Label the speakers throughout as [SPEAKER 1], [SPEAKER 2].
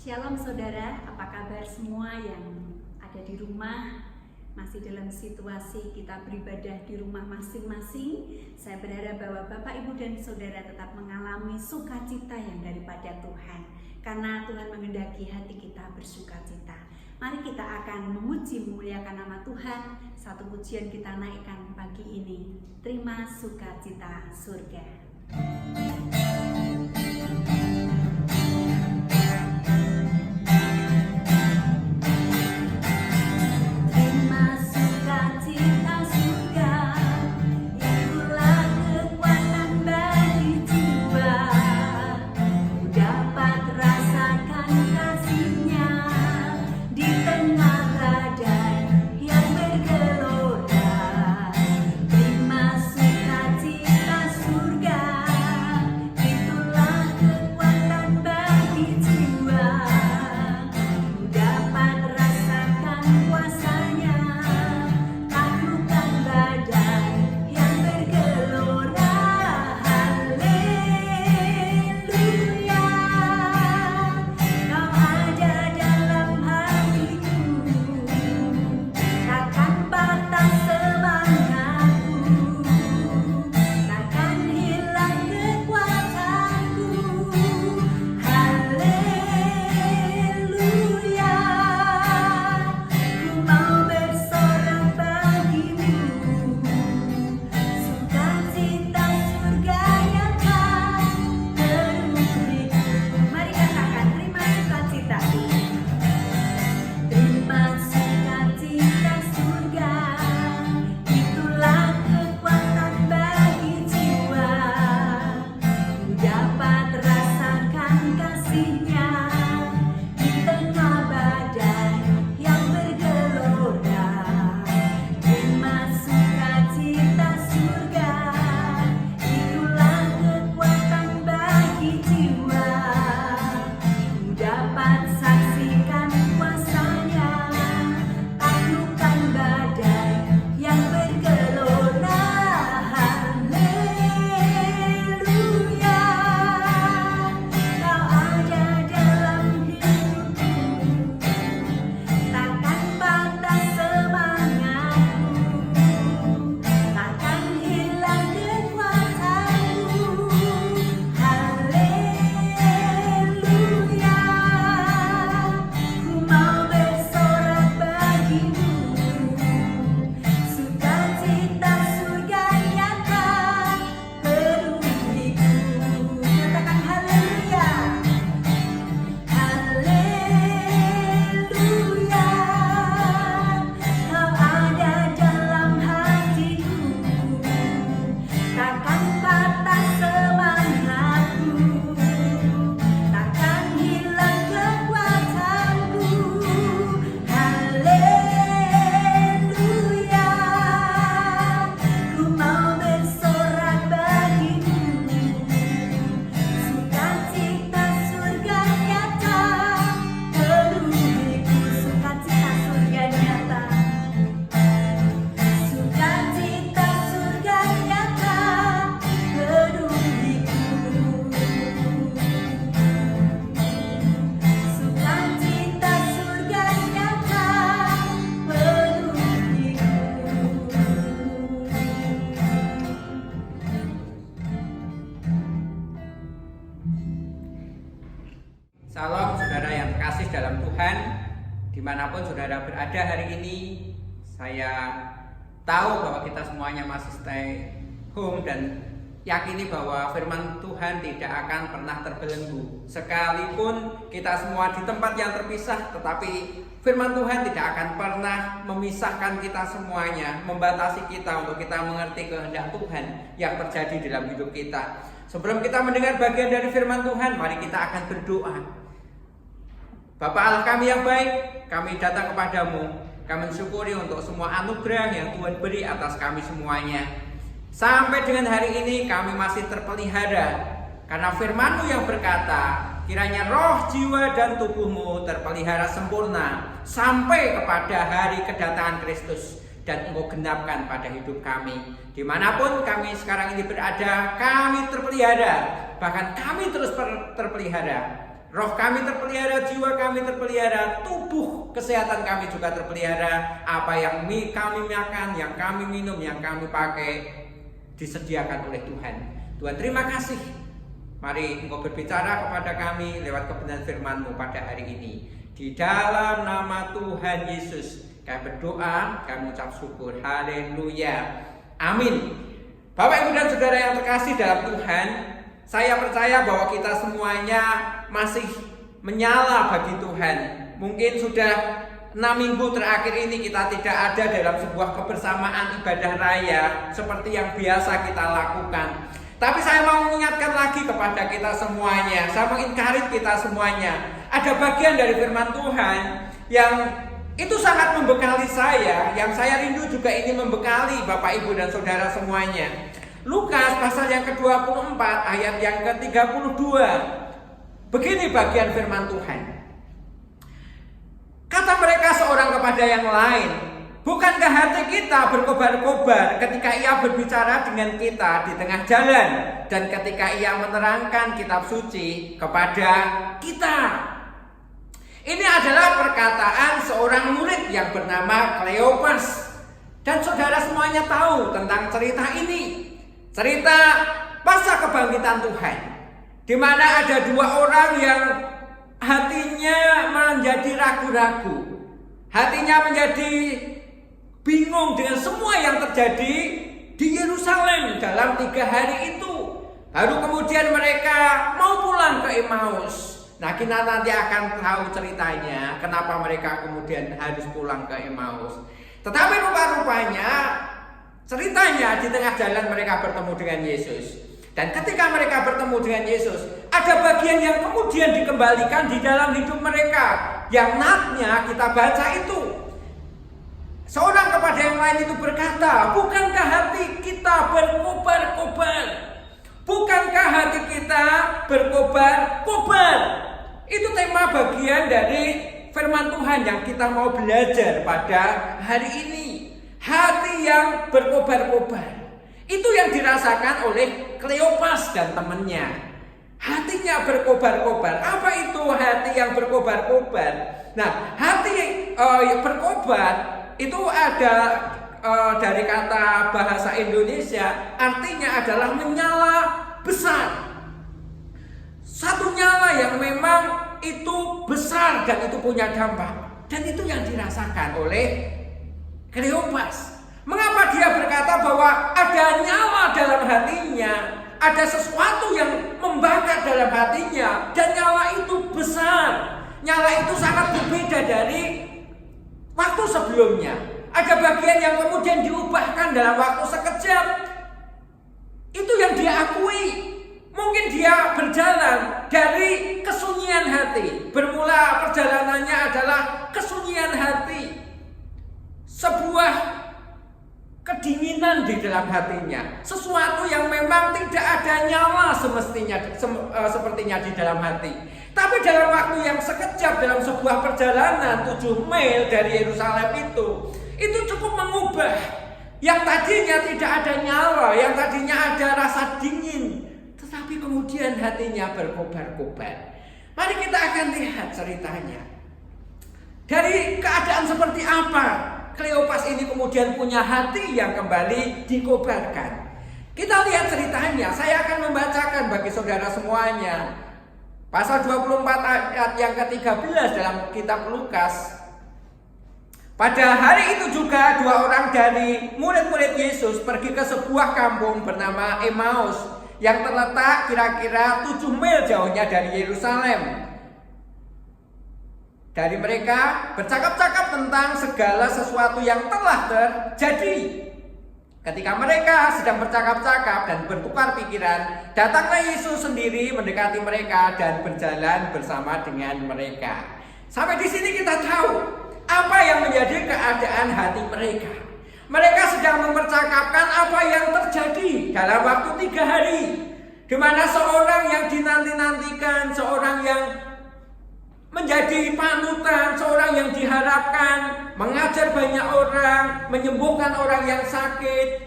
[SPEAKER 1] Shalom saudara, apa kabar semua yang ada di rumah? Masih dalam situasi kita beribadah di rumah masing-masing. Saya berharap bahwa Bapak, Ibu, dan Saudara tetap mengalami sukacita yang daripada Tuhan, karena Tuhan menghendaki hati kita bersukacita. Mari kita akan memuji memuliakan nama Tuhan. Satu pujian kita naikkan pagi ini. Terima sukacita surga.
[SPEAKER 2] Salam saudara yang terkasih dalam Tuhan, dimanapun saudara berada hari ini. Saya tahu bahwa kita semuanya masih stay home dan yakini bahwa firman Tuhan tidak akan pernah terbelenggu. Sekalipun kita semua di tempat yang terpisah, tetapi firman Tuhan tidak akan pernah memisahkan kita semuanya, membatasi kita untuk kita mengerti kehendak Tuhan yang terjadi dalam hidup kita. Sebelum kita mendengar bagian dari firman Tuhan, mari kita akan berdoa. Bapa Allah kami yang baik, kami datang kepadamu. Kami mensyukuri untuk semua anugerah yang Tuhan beri atas kami semuanya. Sampai dengan hari ini kami masih terpelihara, karena firman-Mu yang berkata, kiranya roh, jiwa, dan tubuhmu terpelihara sempurna sampai kepada hari kedatangan Kristus, dan Engkau genapkan pada hidup kami. Dimanapun kami sekarang ini berada, kami terpelihara, bahkan kami terus terpelihara Roh kami terpelihara, jiwa kami terpelihara, tubuh kesehatan kami juga terpelihara. Apa yang kami makan, yang kami minum, yang kami pakai disediakan oleh Tuhan. Tuhan terima kasih. Mari Engkau berbicara kepada kami lewat kebenaran firman-Mu pada hari ini. Di dalam nama Tuhan Yesus kami berdoa, kami ucap syukur. Haleluya. Amin. Bapak, Ibu dan Saudara yang terkasih dalam Tuhan, saya percaya bahwa kita semuanya masih menyala bagi Tuhan. Mungkin sudah 6 minggu terakhir ini kita tidak ada dalam sebuah kebersamaan ibadah raya seperti yang biasa kita lakukan. Tapi saya mau mengingatkan lagi kepada kita semuanya, saya mengingatkan kita semuanya. Ada bagian dari firman Tuhan yang itu sangat membekali saya, yang saya rindu juga ini membekali Bapak, Ibu dan Saudara semuanya. Lukas pasal yang ke-24 ayat yang ke-32. Begini bagian firman Tuhan. Kata mereka seorang kepada yang lain, bukankah hati kita berkobar-kobar ketika ia berbicara dengan kita di tengah jalan dan ketika ia menerangkan kitab suci kepada kita? Ini adalah perkataan seorang murid yang bernama Kleopas. Dan saudara semuanya tahu tentang cerita ini. Cerita masa kebangkitan Tuhan, di mana ada 2 orang yang hatinya menjadi ragu-ragu, hatinya menjadi bingung dengan semua yang terjadi di Yerusalem dalam 3 hari itu. Lalu kemudian mereka mau pulang ke Emmaus. Nah, kita nanti akan tahu ceritanya kenapa mereka kemudian harus pulang ke Emmaus. Tetapi rupa-rupanya ceritanya di tengah jalan mereka bertemu dengan Yesus. Dan ketika mereka bertemu dengan Yesus, ada bagian yang kemudian dikembalikan di dalam hidup mereka. Yang natnya kita baca itu. Seorang kepada yang lain itu berkata, bukankah hati kita berkobar-kobar? Bukankah hati kita berkobar-kobar? Itu tema bagian dari firman Tuhan yang kita mau belajar pada hari ini. Hati yang berkobar-kobar. Itu yang dirasakan oleh Kleopas dan temannya. Hatinya berkobar-kobar. Apa itu hati yang berkobar-kobar? Nah, hati berkobar itu ada dari kata bahasa Indonesia, artinya adalah menyala besar. Satu nyala yang memang itu besar dan itu punya dampak. Dan itu yang dirasakan oleh Kleopas. Mengapa dia berkata bahwa ada nyala dalam hatinya, ada sesuatu yang membakar dalam hatinya, dan nyala itu besar. Nyala itu sangat berbeda dari waktu sebelumnya. Ada bagian yang kemudian diubahkan dalam waktu sekejap. Itu yang dia akui. Mungkin dia berjalan dari kesunyian hati. Bermula perjalanannya adalah kesunyian hati. Sebuah kedinginan di dalam hatinya, sesuatu yang memang tidak ada nyala semestinya sepertinya di dalam hati. Tapi dalam waktu yang sekejap, dalam sebuah perjalanan 7 mil dari Yerusalem itu cukup mengubah. Yang tadinya tidak ada nyala, yang tadinya ada rasa dingin, tetapi kemudian hatinya berkobar-kobar. Mari kita akan lihat ceritanya. Dari keadaan seperti apa Kleopas ini kemudian punya hati yang kembali dikobarkan. Kita lihat ceritanya. Saya akan membacakan bagi saudara semuanya. Pasal 24 ayat yang ke-13 dalam kitab Lukas. Pada hari itu juga 2 orang dari murid-murid Yesus pergi ke sebuah kampung bernama Emmaus yang terletak kira-kira 7 mil jauhnya dari Yerusalem. Dari mereka bercakap-cakap tentang segala sesuatu yang telah terjadi. Ketika mereka sedang bercakap-cakap dan bertukar pikiran, datanglah Yesus sendiri mendekati mereka dan berjalan bersama dengan mereka. Sampai di sini kita tahu apa yang menjadi keadaan hati mereka. Mereka sedang mempercakapkan apa yang terjadi dalam waktu 3 hari, di mana seorang yang dinanti-nantikan, seorang yang menjadi panutan, seorang yang diharapkan, mengajar banyak orang, menyembuhkan orang yang sakit,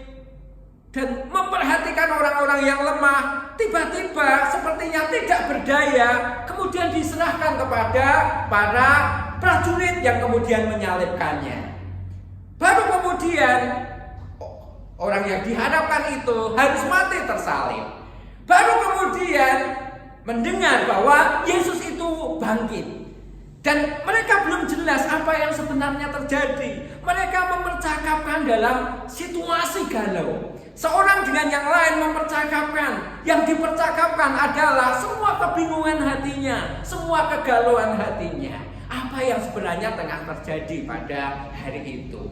[SPEAKER 2] dan memperhatikan orang-orang yang lemah, tiba-tiba sepertinya tidak berdaya, kemudian kemudian diserahkan kepada para prajurit yang kemudian menyalibkannya. Baru kemudian orang yang diharapkan itu harus mati tersalib. Baru kemudian mendengar bahwa Yesus itu bangkit. Dan mereka belum jelas apa yang sebenarnya terjadi. Mereka mempercakapkan dalam situasi galau. Seorang dengan yang lain mempercakapkan. Yang dipercakapkan adalah semua kebingungan hatinya, semua kegalauan hatinya. Apa yang sebenarnya tengah terjadi pada hari itu.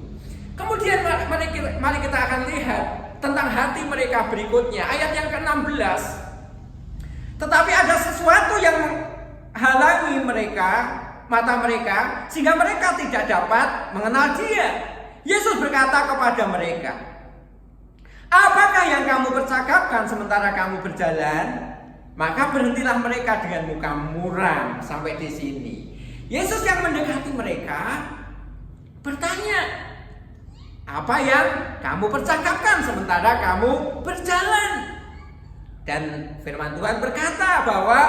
[SPEAKER 2] Kemudian mari kita akan lihat tentang hati mereka berikutnya. Ayat yang ke-16. Tetapi ada sesuatu yang menghalangi mata mereka, sehingga mereka tidak dapat mengenal Dia. Yesus berkata kepada mereka, apakah yang kamu percakapkan sementara kamu berjalan? Maka berhentilah mereka dengan muka muram. Sampai di sini Yesus yang mendekati mereka bertanya, apa yang kamu percakapkan sementara kamu berjalan? Dan firman Tuhan berkata bahwa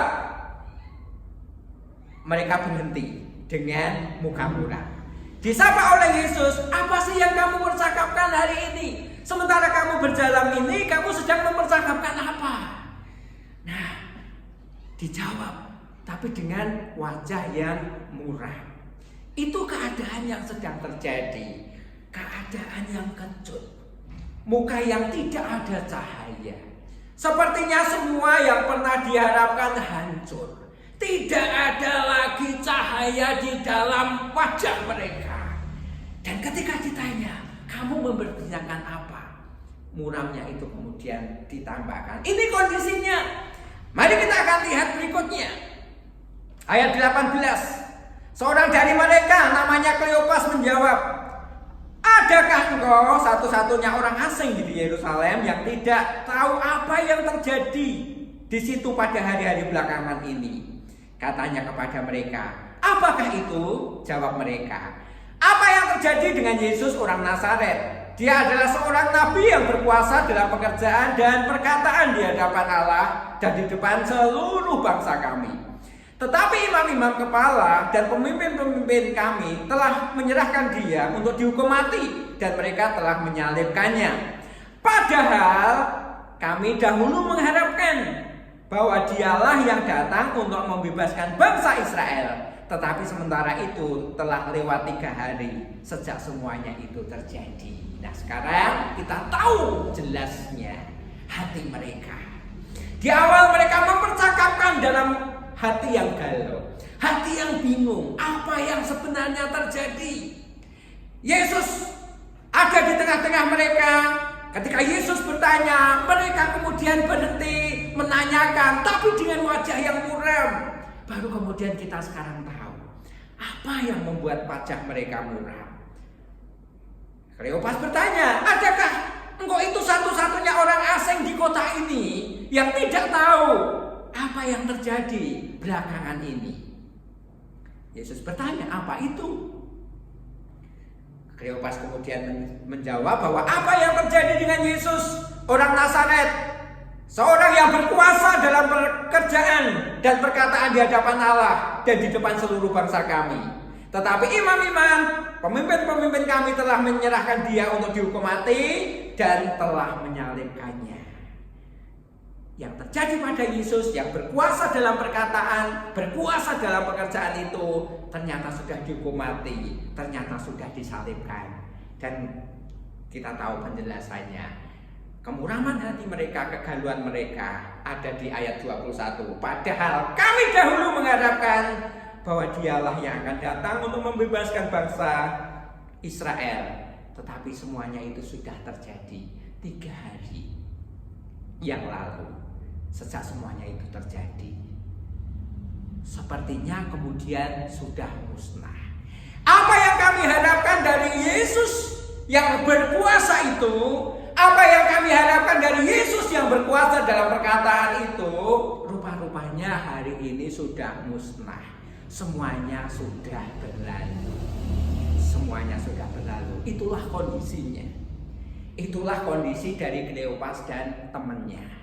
[SPEAKER 2] mereka berhenti dengan muka muram. Disapa oleh Yesus, apa sih yang kamu percakapkan hari ini? Sementara kamu berjalan ini, kamu sedang mempercakapkan apa? Nah, dijawab, tapi dengan wajah yang muram. Itu keadaan yang sedang terjadi, keadaan yang kecut, muka yang tidak ada cahaya. Sepertinya semua yang pernah diharapkan hancur. Tidak ada lagi cahaya di dalam wajah mereka. Dan ketika ditanya, kamu mempertanyakan apa? Muramnya itu kemudian ditambahkan. Ini kondisinya. Mari kita akan lihat berikutnya. Ayat 18. Seorang dari mereka namanya Kleopas menjawab, adakah engkau satu-satunya orang asing di Yerusalem yang tidak tahu apa yang terjadi di situ pada hari-hari belakangan ini? Katanya kepada mereka, apakah itu? Jawab mereka, apa yang terjadi dengan Yesus orang Nazaret? Dia adalah seorang nabi yang berkuasa dalam pekerjaan dan perkataan di hadapan Allah dan di depan seluruh bangsa kami. Tetapi imam-imam kepala dan pemimpin-pemimpin kami telah menyerahkan dia untuk dihukum mati dan mereka telah menyalibkannya. Padahal kami dahulu mengharapkan bahwa dialah yang datang untuk membebaskan bangsa Israel. Tetapi sementara itu telah lewat 3 hari sejak semuanya itu terjadi. Nah, sekarang kita tahu jelasnya hati mereka. Di awal mereka mempercakapkan dalam hati yang galau, hati yang bingung, apa yang sebenarnya terjadi. Yesus ada di tengah-tengah mereka. Ketika Yesus bertanya, mereka kemudian berhenti menanyakan, tapi dengan wajah yang muram. Baru kemudian kita sekarang tahu apa yang membuat wajah mereka muram. Kleopas bertanya, adakah engkau itu satu-satunya orang asing di kota ini yang tidak tahu apa yang terjadi belakangan ini? Yesus bertanya, apa itu? Kleopas kemudian menjawab bahwa apa yang terjadi dengan Yesus orang Nazaret, seorang yang berkuasa dalam pekerjaan dan perkataan di hadapan Allah dan di depan seluruh bangsa kami. Tetapi imam-imam, pemimpin-pemimpin kami telah menyerahkan dia untuk dihukum mati dan telah menyalibkannya. Yang terjadi pada Yesus yang berkuasa dalam perkataan, berkuasa dalam pekerjaan itu ternyata sudah dihukum mati, ternyata sudah disalibkan. Dan kita tahu penjelasannya. Kemuraman hati mereka, kegalauan mereka ada di ayat 21. Padahal kami dahulu mengharapkan bahwa dialah yang akan datang untuk membebaskan bangsa Israel. Tetapi semuanya itu sudah terjadi 3 hari yang lalu. Sejak semuanya itu terjadi, sepertinya kemudian sudah musnah. Apa yang kami harapkan dari Yesus yang berkuasa itu, apa yang kami harapkan dari Yesus yang berkuasa dalam perkataan itu, rupa-rupanya hari ini sudah musnah. Semuanya sudah berlalu. Semuanya sudah berlalu. Itulah kondisinya. Itulah kondisi dari Kleopas dan temannya.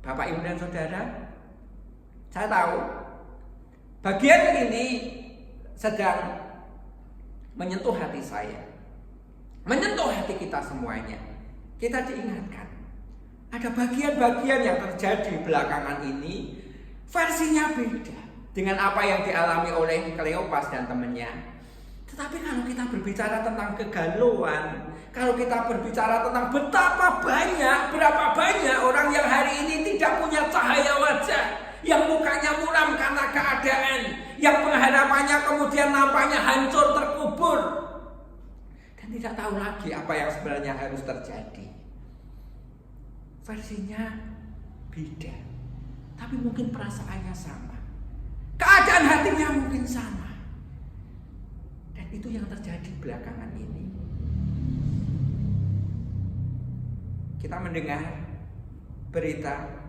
[SPEAKER 2] Bapak, Ibu, dan Saudara, Saya tahu bagian ini sedang menyentuh hati saya, menyentuh hati kita semuanya. Kita diingatkan ada bagian-bagian yang terjadi belakangan ini versinya beda dengan apa yang dialami oleh Kleopas dan temannya. Tetapi kalau kita berbicara tentang kegalauan, kalau kita berbicara tentang berapa banyak orang yang hari ini tidak punya cahaya wajah, yang mukanya muram karena keadaan, yang pengharapannya kemudian nampaknya hancur terkubur, dan tidak tahu lagi apa yang sebenarnya harus terjadi. Versinya beda, tapi mungkin perasaannya sama, keadaan hatinya mungkin sama. Dan itu yang terjadi belakangan ini. Kita mendengar berita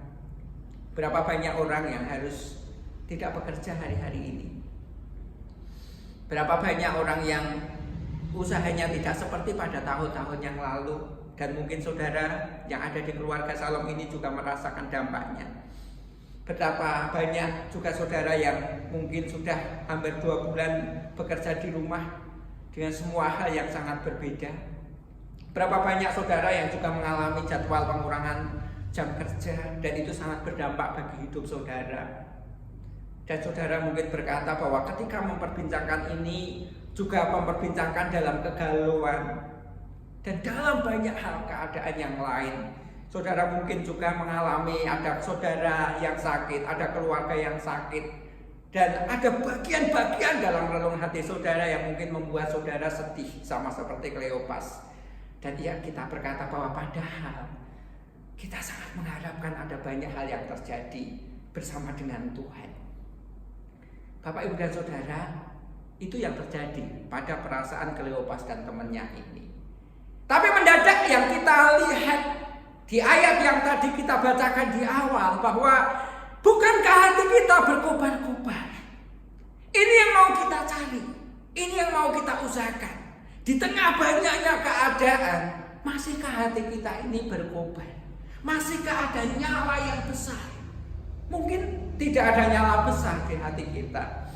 [SPEAKER 2] berapa banyak orang yang harus tidak bekerja hari-hari ini. Berapa banyak orang yang usahanya tidak seperti pada tahun-tahun yang lalu. Dan mungkin saudara yang ada di keluarga Salom ini juga merasakan dampaknya. Betapa banyak juga saudara yang mungkin sudah hampir 2 bulan bekerja di rumah dengan semua hal yang sangat berbeda. Berapa banyak saudara yang juga mengalami jadwal pengurangan jam kerja, dan itu sangat berdampak bagi hidup saudara. Dan saudara mungkin berkata bahwa ketika memperbincangkan ini juga memperbincangkan dalam kegalauan dan dalam banyak hal keadaan yang lain. Saudara mungkin juga mengalami ada saudara yang sakit, ada keluarga yang sakit, dan ada bagian-bagian dalam relung hati saudara yang mungkin membuat saudara sedih sama seperti Kleopas. Dan kita berkata bahwa padahal kita sangat mengharapkan ada banyak hal yang terjadi bersama dengan Tuhan. Bapak, Ibu, dan saudara, itu yang terjadi pada perasaan Kleopas dan temannya ini. Tapi mendadak yang kita lihat di ayat yang tadi kita bacakan di awal, bahwa bukankah hati kita berkobar-kobar? Ini yang mau kita cari, ini yang mau kita usahakan. Di tengah banyaknya keadaan, masihkah hati kita ini berkobar? Masihkah ada nyala yang besar? Mungkin tidak ada nyala besar di hati kita,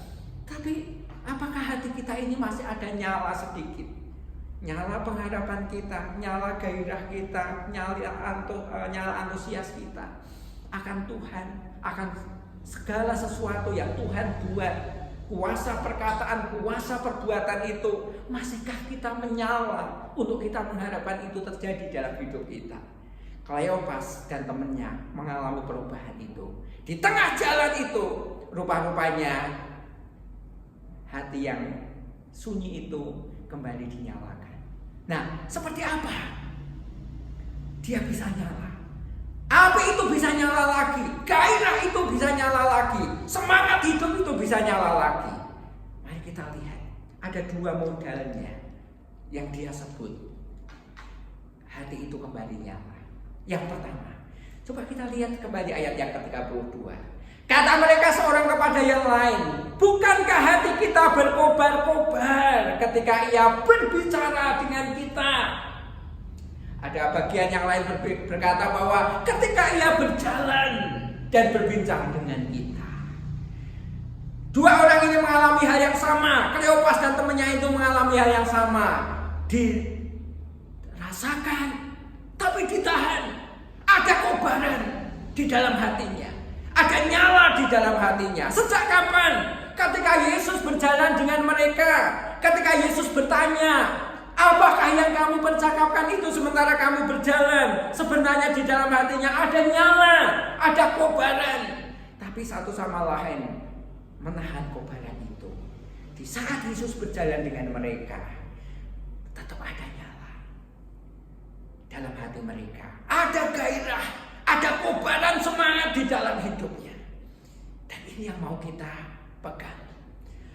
[SPEAKER 2] tapi apakah hati kita ini masih ada nyala sedikit? Nyala pengharapan kita, nyala gairah kita, nyala antusias kita akan Tuhan, akan segala sesuatu yang Tuhan buat, kuasa perkataan, kuasa perbuatan itu, masihkah kita menyala untuk kita mengharapkan itu terjadi dalam hidup kita? Kleopas dan temannya mengalami perubahan itu. Di tengah jalan itu, rupa-rupanya hati yang sunyi itu kembali dinyalakan. Nah, seperti apa dia bisa nyala? Api itu bisa nyala lagi, gairah itu bisa nyala lagi, semangat hidup itu bisa nyala lagi. Mari kita lihat, ada 2 modalnya yang dia sebut. Hati itu kembali nyala. Yang pertama, coba kita lihat kembali ayat yang ke-32. Kata mereka seorang kepada yang lain, bukankah hati kita berkobar-kobar ketika ia berbicara dengan kita? Ada bagian yang lain berkata bahwa ketika ia berjalan dan berbincang dengan kita. 2 orang ini mengalami hal yang sama. Kleopas dan temannya itu mengalami hal yang sama. Dirasakan, tapi ditahan. Ada kobaran di dalam hatinya. Ada nyala di dalam hatinya. Sejak kapan? Ketika Yesus berjalan dengan mereka, ketika Yesus bertanya, apakah yang kamu percakapkan itu sementara kamu berjalan? Sebenarnya di dalam hatinya ada nyala, ada kobaran. Tapi satu sama lain menahan kobaran itu. Di saat Yesus berjalan dengan mereka, tetap ada nyala dalam hati mereka. Ada gairah, ada kobaran semangat di dalam hidupnya. Dan ini yang mau kita pegang.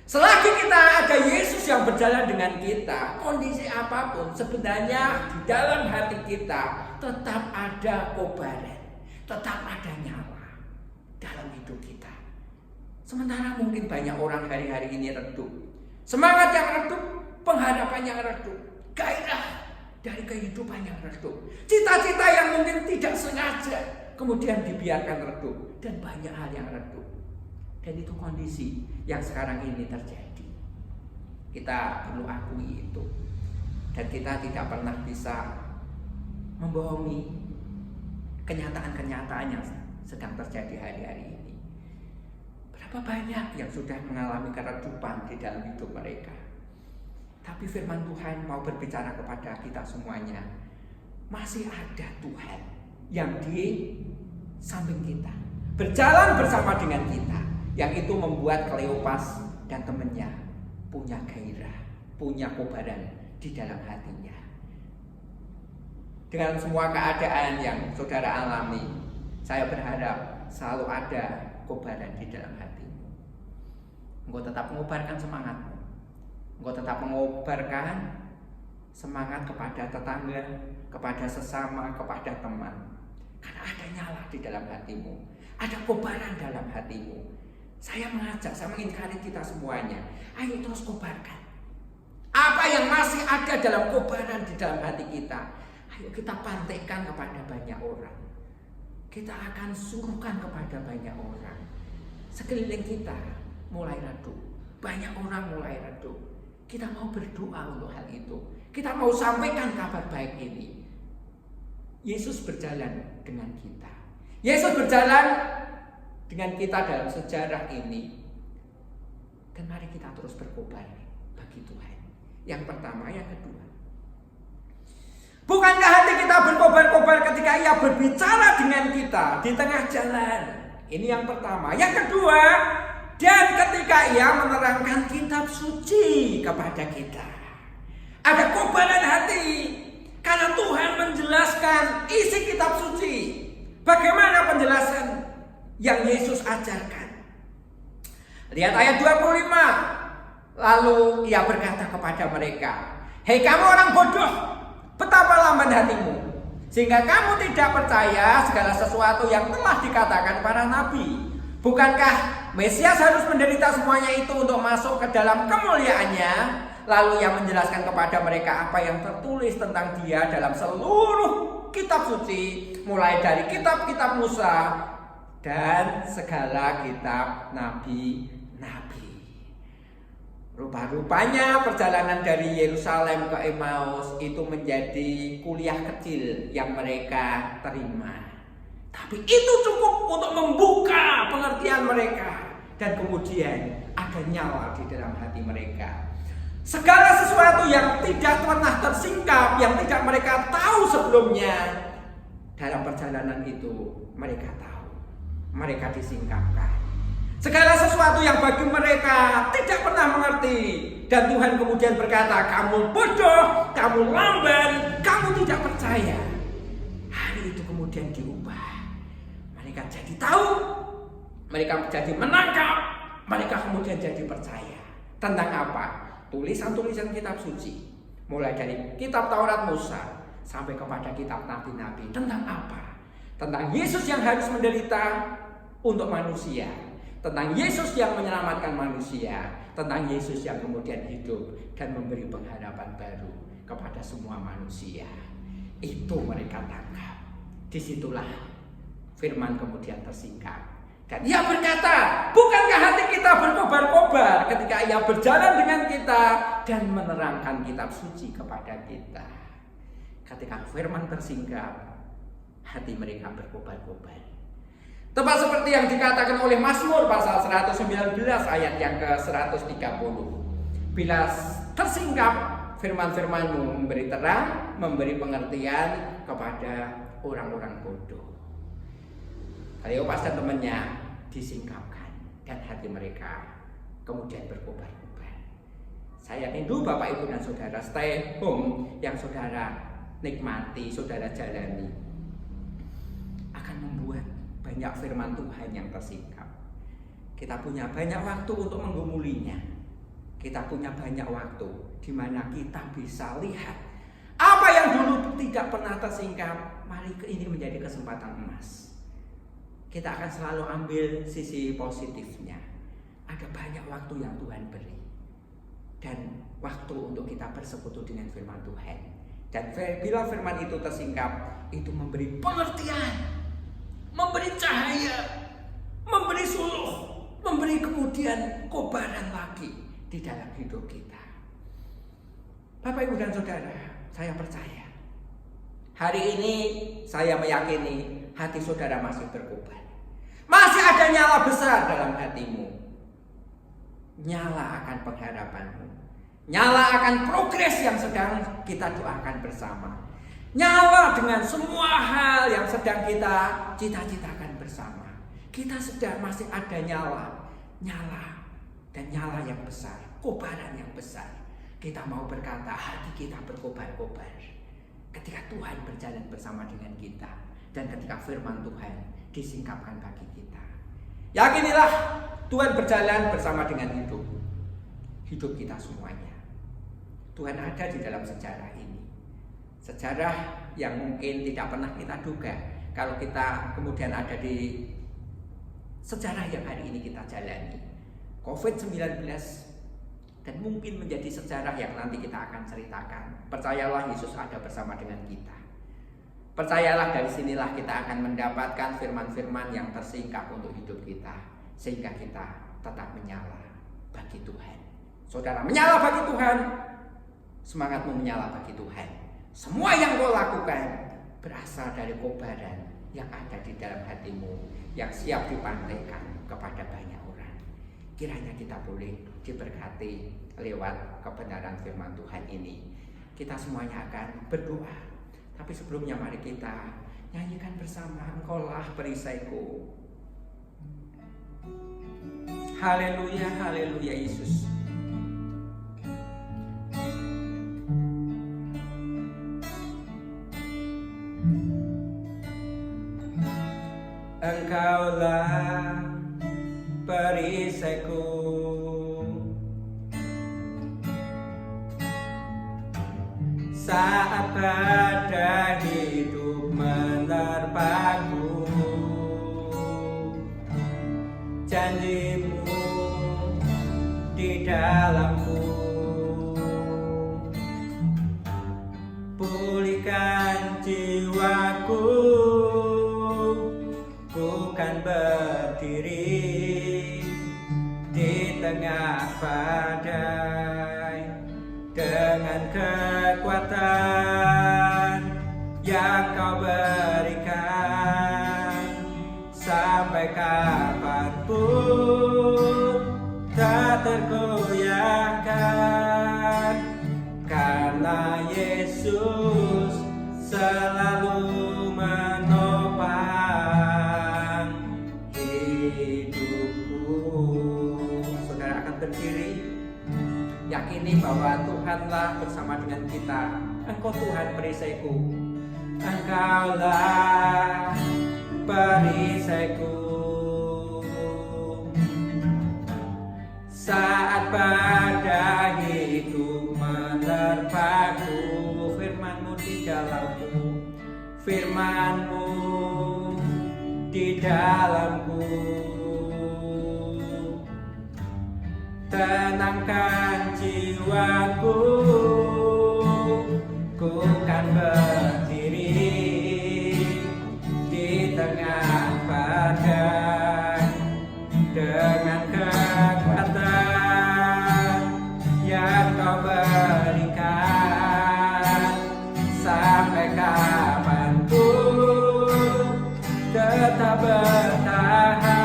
[SPEAKER 2] Selagi kita ada Yesus yang berjalan dengan kita, kondisi apapun sebenarnya di dalam hati kita tetap ada kobaran, tetap ada nyala dalam hidup kita. Sementara mungkin banyak orang hari-hari ini redup, semangat yang redup, pengharapan yang redup, gairah dari kehidupan yang redup, cita-cita yang mungkin tidak sengaja kemudian dibiarkan redup, dan banyak hal yang redup. Dan itu kondisi yang sekarang ini terjadi. Kita perlu akui itu. Dan kita tidak pernah bisa membohongi kenyataan-kenyataan yang sedang terjadi hari-hari ini. Berapa banyak yang sudah mengalami keredupan di dalam hidup mereka. Tapi firman Tuhan mau berbicara kepada kita semuanya. Masih ada Tuhan yang di samping kita, berjalan bersama dengan kita, yang itu membuat Kleopas dan temannya punya gairah, punya kobaran di dalam hatinya. Dengan semua keadaan yang saudara alami, saya berharap selalu ada kobaran di dalam hatimu. Engkau tetap mengobarkan semangatmu. Engkau tetap mengobarkan semangat kepada tetangga, kepada sesama, kepada teman. Karena ada nyala di dalam hatimu, ada kobaran dalam hatimu. Saya mengingkari kita semuanya, ayo terus kobarkan. Apa yang masih ada dalam kobaran di dalam hati kita, ayo kita pantekkan kepada banyak orang. Kita akan suruhkan kepada banyak orang. Sekeliling kita mulai redup, banyak orang mulai redup. Kita mau berdoa untuk hal itu. Kita mau sampaikan kabar baik ini. Yesus berjalan dengan kita. Yesus berjalan dengan kita dalam sejarah ini. Dan mari kita terus berkobar bagi Tuhan. Yang pertama, yang kedua. Bukankah hati kita berkobar-kobar ketika Ia berbicara dengan kita di tengah jalan? Ini yang pertama. Yang kedua, dan ketika Ia menerangkan kitab suci kepada kita. Ada kobaran hati karena Tuhan menjelaskan isi kitab suci. Bagaimana penjelasan yang Yesus ajarkan? Lihat ayat 25. Lalu Ia berkata kepada mereka, "Hei kamu orang bodoh, betapa lamban hatimu, sehingga kamu tidak percaya segala sesuatu yang telah dikatakan para nabi. Bukankah Mesias harus menderita semuanya itu untuk masuk ke dalam kemuliaannya?" Lalu Ia menjelaskan kepada mereka apa yang tertulis tentang Dia dalam seluruh kitab suci, mulai dari kitab-kitab Musa dan segala kitab nabi-nabi. Rupa-rupanya perjalanan dari Yerusalem ke Emmaus itu menjadi kuliah kecil yang mereka terima. Tapi itu cukup untuk membuka pengertian mereka. Dan kemudian ada nyala di dalam hati mereka. Segala sesuatu yang tidak pernah tersingkap, yang tidak mereka tahu sebelumnya, dalam perjalanan itu mereka tahu. Mereka disingkapkan. Segala sesuatu yang bagi mereka tidak pernah mengerti. Dan Tuhan kemudian berkata, "Kamu bodoh, kamu lamban, kamu tidak percaya." Hari itu kemudian diubah. Mereka jadi tahu, mereka jadi menangkap, mereka kemudian jadi percaya. Tentang apa? Tulisan-tulisan kitab suci. Mulai dari kitab Taurat Musa sampai kepada kitab nabi-nabi. Tentang apa? Tentang Yesus yang harus menderita untuk manusia. Tentang Yesus yang menyelamatkan manusia. Tentang Yesus yang kemudian hidup dan memberi pengharapan baru kepada semua manusia. Itu mereka tangkap. Disitulah firman kemudian tersingkap. Dan Ia berkata, bukankah hati kita berkobar-kobar ketika Ia berjalan dengan kita dan menerangkan kitab suci kepada kita. Ketika firman tersingkap, hati mereka berkobar-kobar. Tepat seperti yang dikatakan oleh Mazmur pasal 119 ayat yang ke-130. Bila tersingkap firman-firman-Mu, memberi terang, memberi pengertian kepada orang-orang bodoh. Kleopas dan temannya disingkapkan dan hati mereka kemudian berkobar-kobar. Saya rindu Bapak Ibu dan Saudara stay home yang saudara nikmati, saudara jalani, akan membuat banyak firman Tuhan yang tersingkap. Kita punya banyak waktu untuk menggumulinya. Kita punya banyak waktu di mana kita bisa lihat apa yang dulu tidak pernah tersingkap. Mari ini menjadi kesempatan emas. Kita akan selalu ambil sisi positifnya. Ada banyak waktu yang Tuhan beri. Dan waktu untuk kita bersekutu dengan firman Tuhan. Dan bila firman itu tersingkap, itu memberi pengertian, memberi cahaya, memberi suluh, memberi kemudian kobaran lagi di dalam hidup kita. Bapak, Ibu, dan Saudara, saya percaya hari ini saya meyakini hati saudara masih berkobar. Masih ada nyala besar dalam hatimu. Nyala akan pengharapanmu. Nyala akan progres yang sedang kita doakan bersama. Nyala dengan semua hal yang sedang kita cita-citakan bersama. Kita sedang masih ada nyala dan nyala yang besar, kobaran yang besar. Kita mau berkata hati kita berkobar-kobar ketika Tuhan berjalan bersama dengan kita dan ketika firman Tuhan disingkapkan bagi kita. Yakinilah Tuhan berjalan bersama dengan hidup kita semuanya. Tuhan ada di dalam sejarah ini. Sejarah yang mungkin tidak pernah kita duga kalau kita kemudian ada di sejarah yang hari ini kita jalani. COVID-19 dan mungkin menjadi sejarah yang nanti kita akan ceritakan. Percayalah, Yesus ada bersama dengan kita. Percayalah, dari sinilah kita akan mendapatkan firman-firman yang tersingkap untuk hidup kita, sehingga kita tetap menyala bagi Tuhan. Saudara, menyala bagi Tuhan, semangatmu menyala bagi Tuhan. Semua yang kau lakukan berasal dari kobaran yang ada di dalam hatimu, yang siap dipantaikan kepada banyak orang. Kiranya kita boleh diberkati lewat kebenaran firman Tuhan ini. Kita semuanya akan berdoa. Tapi sebelumnya mari kita nyanyikan bersama Engkaulah perisaiku. Haleluya, haleluya Yesus. Engkaulah perisaiku, saat badai hidup menerpaku. Janjimu di dalamku, pulihkan jiwaku, bukan berdiri di tengah badai dengan kekuatan yang kau berikan. Sampai kapanpun tak tergoyahkan, karena Yesus selalu menopang hidupku. Saudara akan berdiri, yakini bahwa Tuhanlah bersama dengan kita. Engkau Tuhan perisaiku, Engkaulah perisaiku. Saat badai hidup menerpaku, firman-Mu di dalamku, firman-Mu di dalamku. Tenangkan jiwaku, ku kan berdiri di tengah badai dengan kekuatan yang kau berikan. Sampai kapanpun tetap bertahan,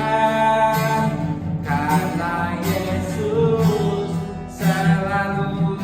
[SPEAKER 2] karena Yesus selalu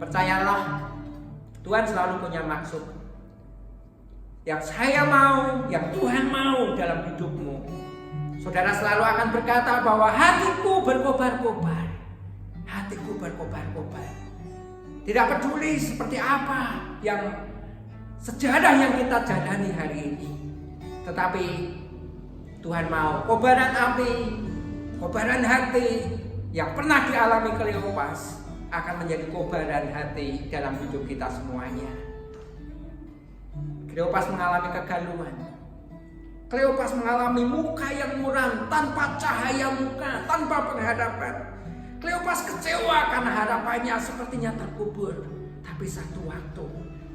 [SPEAKER 2] Percayalah, Tuhan selalu punya maksud. Yang saya mau, yang Tuhan mau dalam hidupmu. Saudara selalu akan berkata bahwa hatiku berkobar-kobar. Hatiku berkobar-kobar. Tidak peduli seperti apa yang sejarah yang kita jalani hari ini. Tetapi Tuhan mau kobaran api, kobaran hati yang pernah dialami Kleopas akan menjadi kobaran hati dalam hidup kita semuanya. Kleopas mengalami kegalauan. Kleopas mengalami muka yang muram, tanpa cahaya muka, tanpa pengharapan. Kleopas kecewa karena harapannya sepertinya terkubur. Tapi satu waktu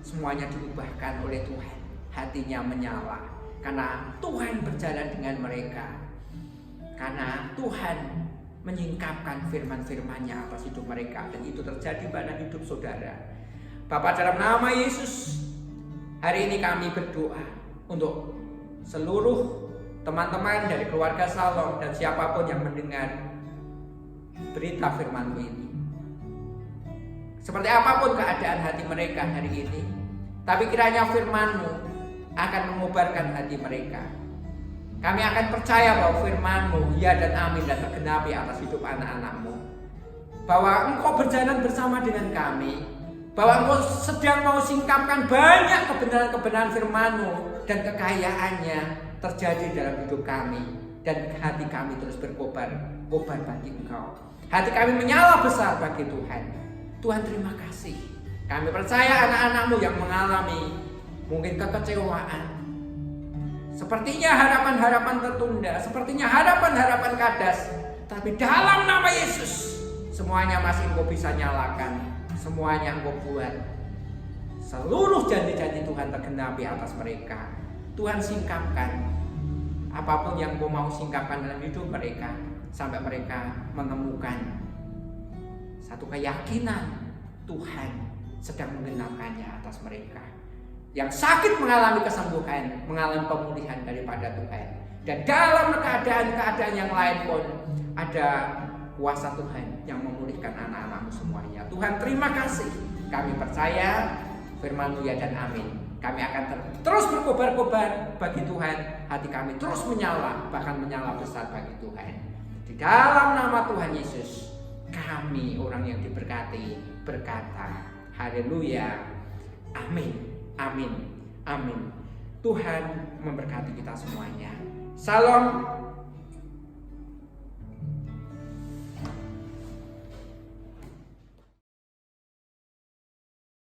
[SPEAKER 2] semuanya diubahkan oleh Tuhan. Hatinya menyala karena Tuhan berjalan dengan mereka. Karena Tuhan menyingkapkan firman-firman-Nya atas hidup mereka. Dan itu terjadi pada hidup saudara. Bapa, dalam nama Yesus, hari ini kami berdoa untuk seluruh teman-teman dari keluarga Salom dan siapapun yang mendengar berita firman-Mu ini. Seperti apapun keadaan hati mereka hari ini, tapi kiranya firman-Mu akan mengobarkan hati mereka. Kami akan percaya bahwa firman-Mu ya dan amin dan tergenapi atas hidup anak-anak-Mu. Bahwa Engkau berjalan bersama dengan kami, bahwa Engkau sedang mau singkapkan banyak kebenaran-kebenaran firman-Mu dan kekayaannya terjadi dalam hidup kami. Dan hati kami terus berkobar bagi Engkau. Hati kami menyala besar bagi Tuhan. Tuhan, terima kasih. Kami percaya anak-anak-Mu yang mengalami mungkin kekecewaan, sepertinya harapan-harapan tertunda, sepertinya harapan-harapan kadas. Tapi dalam nama Yesus, semuanya masih Engkau bisa nyalakan. Semuanya Engkau buat seluruh janji-janji Tuhan tergenapi atas mereka. Tuhan singkapkan apapun yang Engkau mau singkapkan dalam hidup mereka, sampai mereka menemukan satu keyakinan Tuhan sedang menggenapkannya atas mereka. Yang sakit mengalami kesembuhan, mengalami pemulihan daripada Tuhan. Dan dalam keadaan-keadaan yang lain pun ada kuasa Tuhan yang memulihkan anak-anak-Mu semuanya. Tuhan, terima kasih. Kami percaya firman-Mu ya dan amin. Kami akan terus berkobar-kobar bagi Tuhan. Hati kami terus menyala, bahkan menyala besar bagi Tuhan. Di dalam nama Tuhan Yesus, kami orang yang diberkati berkata, haleluya, amin. Amin, amin. Tuhan memberkati kita semuanya. Salam